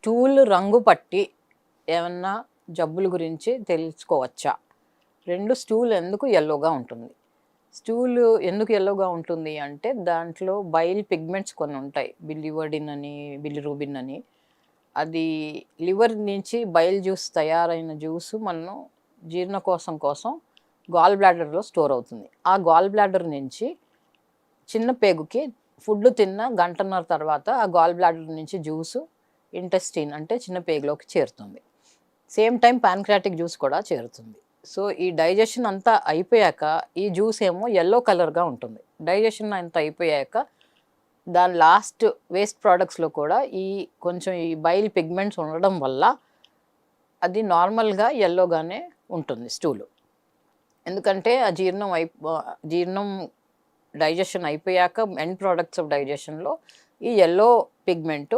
Stool రంగు పట్టి ఏమన్నా జబ్బుల గురించి తెలుసుకోవచ్చా? 2 స్టూల్ ఎందుకు యెల్లోగా ఉంటుంది? స్టూల్ ఎందుకు యెల్లోగా ఉంటుంది అంటే, దాంట్లో బైల్ పిగ్మెంట్స్ కొన్ని ఉంటాయి. బిలివర్డిన్ అని, బిలిరూబిన్ అని. అది లివర్ నుంచి బైల్ జ్యూస్ తయారైన జ్యూసు మనం జీర్ణకోశం కోసం గాల్ బ్లాడర్‌లో స్టోర్ అవుతుంది. ఆ గాల్ బ్లాడర్ నుంచి చిన్న పేగుకి ఫుడ్ తిన్న గంటన్నర తర్వాత ఆ గాల్ బ్లాడర్ నుంచి జ్యూసు ఇంటెస్టిన్ అంటే చిన్న పేగులోకి చేరుతుంది. సేమ్ టైమ్ పాన్‌క్రియాటిక్ జ్యూస్ కూడా చేరుతుంది. సో, ఈ డైజెషన్ అంతా అయిపోయాక ఈ జ్యూస్ ఏమో యెల్లో కలర్‌గా ఉంటుంది. డైజెషన్ అంతా అయిపోయాక దాని లాస్ట్ వేస్ట్ ప్రొడక్ట్స్‌లో కూడా కొంచెం ఈ బైల్ పిగ్మెంట్స్ ఉండడం వల్ల అది నార్మల్‌గా యెల్లోగానే ఉంటుంది స్టూలు. ఎందుకంటే ఆ జీర్ణం డైజెషన్ అయిపోయాక ఎండ్ ప్రొడక్ట్స్ ఆఫ్ డైజెషన్‌లో ఈ యెల్లో పిగ్మెంటు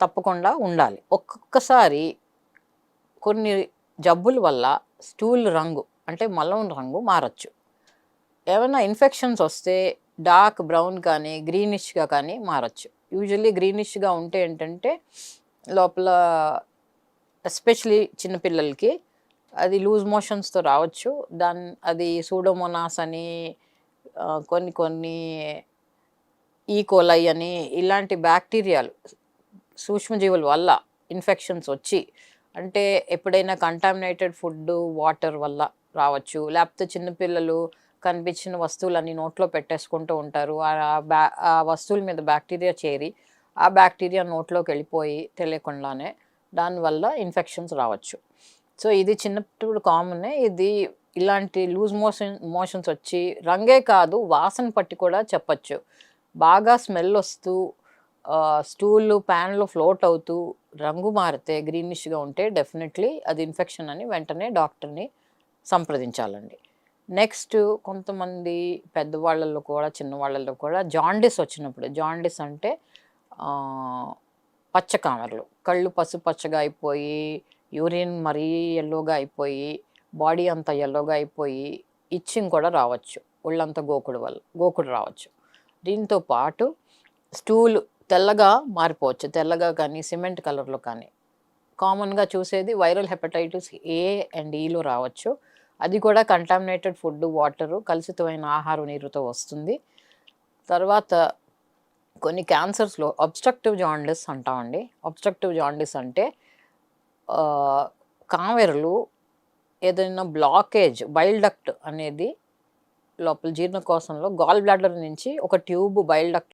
తప్పకుండా ఉండాలి. ఒక్కొక్కసారి కొన్ని జబ్బుల వల్ల స్టూల్ రంగు అంటే మలం రంగు మారొచ్చు. ఏమైనా ఇన్ఫెక్షన్స్ వస్తే డార్క్ బ్రౌన్ కానీ, గ్రీనిష్‌గా కానీ మారొచ్చు. యూజువల్లీ గ్రీనిష్‌గా ఉంటే ఏంటంటే లోపల ఎస్పెషల్లీ చిన్న పిల్లలకి అది లూజ్ మోషన్స్‌తో రావచ్చు. అది సూడోమోనాస్ అని కొన్ని కొన్ని ఈకోలై అని ఇలాంటి బ్యాక్టీరియాలు సూక్ష్మజీవుల వల్ల ఇన్ఫెక్షన్స్ వచ్చి అంటే ఎప్పుడైనా కంటామినేటెడ్ ఫుడ్డు, వాటర్ వల్ల రావచ్చు. లేకపోతే చిన్న పిల్లలు కనిపించిన వస్తువులన్నీ నోట్లో పెట్టేసుకుంటూ ఉంటారు. ఆ వస్తువుల మీద బ్యాక్టీరియా చేరి, ఆ బ్యాక్టీరియా నోట్లోకెళ్ళిపోయి తెలియకుండానే దానివల్ల ఇన్ఫెక్షన్స్ రావచ్చు. సో, ఇది చిన్నప్పుడు కామనే. ఇలాంటి లూజ్ మోషన్స్ వచ్చి రంగే కాదు వాసన పట్టి కూడా చెప్పొచ్చు. బాగా స్మెల్ వస్తూ స్టూలు ప్యాన్‌లో ఫ్లోట్ అవుతూ రంగు మారితే గ్రీనిష్‌గా ఉంటే డెఫినెట్‌లీ అది ఇన్ఫెక్షన్ అని వెంటనే డాక్టర్‌ని సంప్రదించాలండి. నెక్స్ట్ కొంతమంది పెద్దవాళ్ళలో కూడా, చిన్నవాళ్ళలో కూడా జాండీస్ వచ్చినప్పుడు జాండీస్ అంటే పచ్చ కామెర్లు. కళ్ళు పసుపచ్చగా అయిపోయి, యూరిన్ మరీ యెల్లోగా అయిపోయి, బాడీ అంతా యెల్లోగా అయిపోయి, ఇచ్చింగ్ కూడా రావచ్చు. ఒళ్ళంతా గోకుడు రావచ్చు. దీంతో పాటు స్టూలు తెల్లగా మారిపోవచ్చు. తెల్లగా కానీ, సిమెంట్ కలర్‌లో కానీ. కామన్‌గా చూసేది వైరల్ హెపటైటిస్ ఏ అండ్ ఈలో రావచ్చు. అది కూడా కంటామినేటెడ్ ఫుడ్, వాటరు, కలుషితమైన ఆహారం, నీరుతో వస్తుంది. తర్వాత కొన్ని క్యాన్సర్స్‌లో అబ్‌స్ట్రక్టివ్ జాండీస్ అంటామండి. అబ్‌స్ట్రక్టివ్ జాండీస్ అంటే కామెర్లు ఏదైనా బ్లాకేజ్ బైల్ డక్ట్ అనేది లోపల జీర్ణకోశంలో గాల్ బ్లాడర్ నుంచి ఒక ట్యూబ్ బైల్ డక్ట్